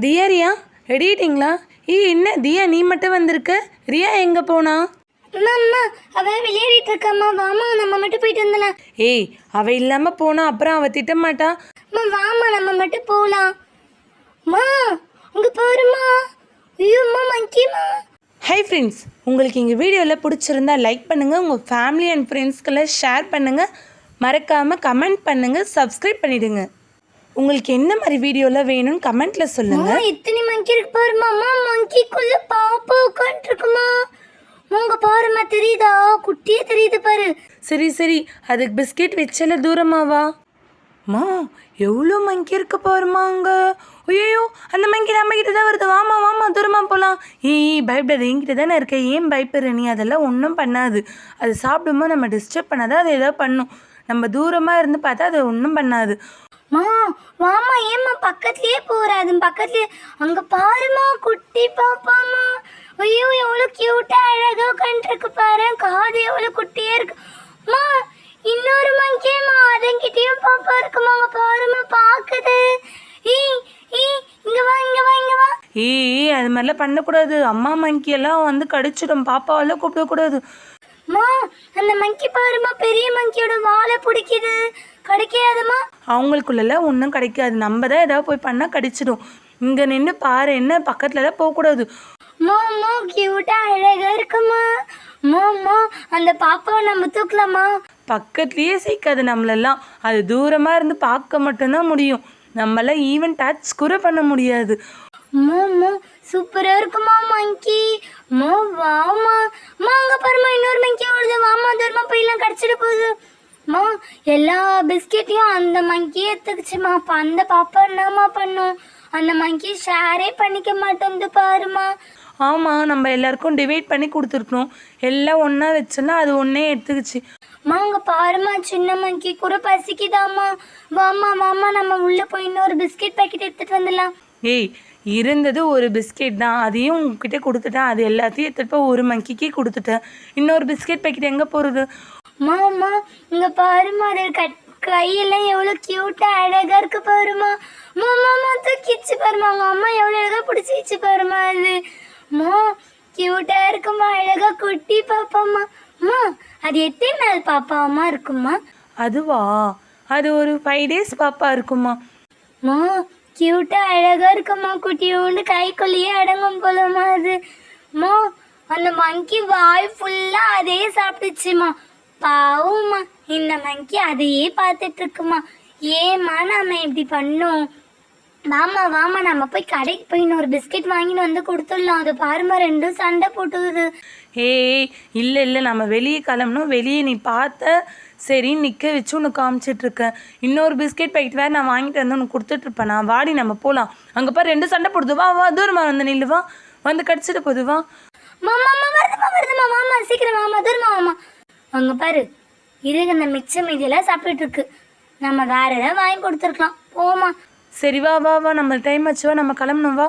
தியா Riya ready ஆயிட்டீங்களா? என்ன தியா நீ மட்டும் வந்திருக்க? ரியா எங்கே போனா? அம்மா அவள் விளையாடிட்டு இருக்காம்மா. வாமா நம்ம மட்டும் போயிட்டு வந்துடலாம். அவள் இல்லாமல் போனா அப்புறம் அவள் திட்டமாட்டா. அம்மா வாமா நம்ம மட்டும் போகலாம். மா உங்க போருமா. ஐயோம்மா மங்கிமா. ஹை ஃப்ரெண்ட்ஸ், உங்களுக்கு எங்கள் வீடியோவில் பிடிச்சிருந்தா லைக் பண்ணுங்கள், உங்கள் ஃபேமிலி அண்ட் ஃப்ரெண்ட்ஸ்க்கெல்லாம் ஷேர் பண்ணுங்கள், மறக்காமல் கமெண்ட் பண்ணுங்கள், சப்ஸ்கிரைப் பண்ணிவிடுங்க. உங்களுக்கு என்ன மாதிரி வீடியோலாம் வேணும்னு கமெண்ட்டில் சொல்லுங்கள். எத்தனை மங்கி இருக்கு பாருமா. மங்கிக்குள்ளே பாப்பா உட்காந்துருக்குமா. உங்க பாருமா தெரியுதா? குட்டியே தெரியுது பாரு. சரி அதுக்கு பிஸ்கெட் வச்சல தூரமாவா? எவ்வளோ மங்கி இருக்கு பாருமா அங்கே. ஐயோ அந்த மங்கி நம்ம கிட்ட தான் வருது. வாமா தூரமாக போகலாம். பயப்படாது, என்கிட்ட தானே இருக்க, ஏன் பயப்படுற நீ? அதெல்லாம் ஒன்றும் பண்ணாது. அது சாப்பிடும்போது நம்ம டிஸ்டர்ப் பண்ணாதான் அது ஏதாவது பண்ணும். நம்ம தூரமாக இருந்து பார்த்தா அது ஒன்றும் பண்ணாது. வாமா ஏம்மா பக்கத்துலயே போறாது. பக்கத்துலயே அங்க பாருமா குட்டி பாப்பாமா. ஐயோ எவ்வளவு கியூட்டா அழகா உட்காந்துருக்கு பாரு. காது எவ்வளவு குட்டியா இருக்கு. இன்னொரு மங்கியம்மா அதங்கிட்டயும் பாப்பா இருக்குமா. அங்க பாருமா பாக்குது. இங்க வா. அது மாதிரிலாம் பண்ணக்கூடாது. அம்மா மங்கியெல்லாம் வந்து கடிச்சிடும். பாப்பாவெல்லாம் கூப்பிடக்கூடாது. அந்த மங்கி பாருமா, பெரிய மங்கியோட வாழை பிடிக்குது. கிடைக்காதுமா. அவங்களுக்குள்ளெல்லாம் ஒன்றும் கிடைக்காது. நம்ம தான் ஏதாவது போய் பண்ணால் கடிச்சிடும். இங்கே நின்று பாரு, என்ன பக்கத்துலலாம் போகக்கூடாது. கியூட்டா அழகா இருக்குமா. அந்த பாப்பாவை நம்ம தூக்கலாமா? பக்கத்துலேயே சேர்க்காது நம்மளெல்லாம். அது தூரமாக இருந்து பார்க்க மட்டும்தான் முடியும். நம்மளாம் ஈவன் டச் கூட பண்ண முடியாது. சூப்பரா இருக்குமா மங்கி. வாமா அங்க பாருமா இன்னொரு மங்கி ஓடுது. வாமா தூரமா போயெல்லாம் கடிச்சிட்டு போகுது. எல்லா பிஸ்கெட்டையும் அந்த மங்கியே எடுத்துக்குச்சுமா. அப்ப அந்த பாப்பா என்னமா பண்ணும்? அந்த மங்கி ஷேரே பண்ணிக்க மாட்டேங்குது பாருமா. ஆமாம், நம்ம எல்லாருக்கும் டிவைட் பண்ணி கொடுத்துருக்கணும். எல்லாம் ஒன்றா வச்சோன்னா அது ஒன்றே எடுத்துக்கிச்சு. அங்கே பாருமா சின்ன மங்கி கூட பசிக்குதாம்மா. வாமா நம்ம உள்ளே போய் இன்னொரு பிஸ்கெட் பேக்கெட் எடுத்துகிட்டு வந்துடலாம். இருந்தது ஒரு பிஸ்கெட் தான், அதையும் உங்ககிட்ட கொடுத்துட்டேன். அது எல்லாத்தையும் எடுத்துகிட்டு போய் ஒரு மங்கிக்கே கொடுத்துட்டேன். இன்னொரு பிஸ்கெட் பேக்கெட் எங்கே போகிறது? இங்கே பாருமா, அது கையெல்லாம் எவ்வளோ க்யூட்டாக அழகாக இருக்கு பாருமா. தூக்கிச்சு பாருமா. அவங்க அம்மா எவ்வளோ அழகாக பிடிச்சிச்சு பாருமா. அது க்யூட்டாக இருக்குமா, அழகாக குட்டி பாப்பாம்மா. அது எத்தனை நாள் பாப்பாவா இருக்குமா? அதுவா, அது ஒரு 5 days பாப்பா இருக்குமா. கியூட்டா அழகா இருக்குமா. குட்டியோண்டு கைக்குள்ளேயே அடங்கும் போலமா. அது அந்த மங்கி வாய் ஃபுல்லா அதே சாப்பிட்டுச்சுமா. பாவுமா, இந்த மங்கி அதையே பார்த்துட்டு இருக்குமா. ஏமா நம்ம இப்படி பண்ணோம்? வாமா நம்ம போய் கடைக்கு போய் இன்னொரு பிஸ்கெட் வாங்கின்னு வந்து கொடுத்துடலாம். அது பாருமா ரெண்டும் சண்டை போட்டுக்குது. இல்லை நம்ம வெளியே கிளம்பணும். வெளியே நீ பார்த்த சரி நிற்க வச்சு உனக்கு காமிச்சிட்ருக்கேன். இன்னொரு பிஸ்கெட் பேக்கெட் வேறு நான் வாங்கிட்டு வந்து உனக்கு கொடுத்துட்ருப்பேன். நான் வாடி நம்ம போகலாம். அங்கே பாரு ரெண்டு சண்டை போடுது. வா தூரமாக வந்து நில்லு. வா வந்து கடிச்சிட்டு போகுது. வா வருதுமா. வாமா சீக்கிரம் வாமா, தூரமா வாமா. அங்கே பாரு இருக்கு அந்த மிச்சம் மீதியெல்லாம் சாப்பிட்டுட்டு இருக்கு. நம்ம வேற ஏதாவது வாங்கி கொடுத்துருக்கலாம். போமா. சரி வா நம்ம டைம் ஆச்சு. வா நம்ம கிளம்பணும். வா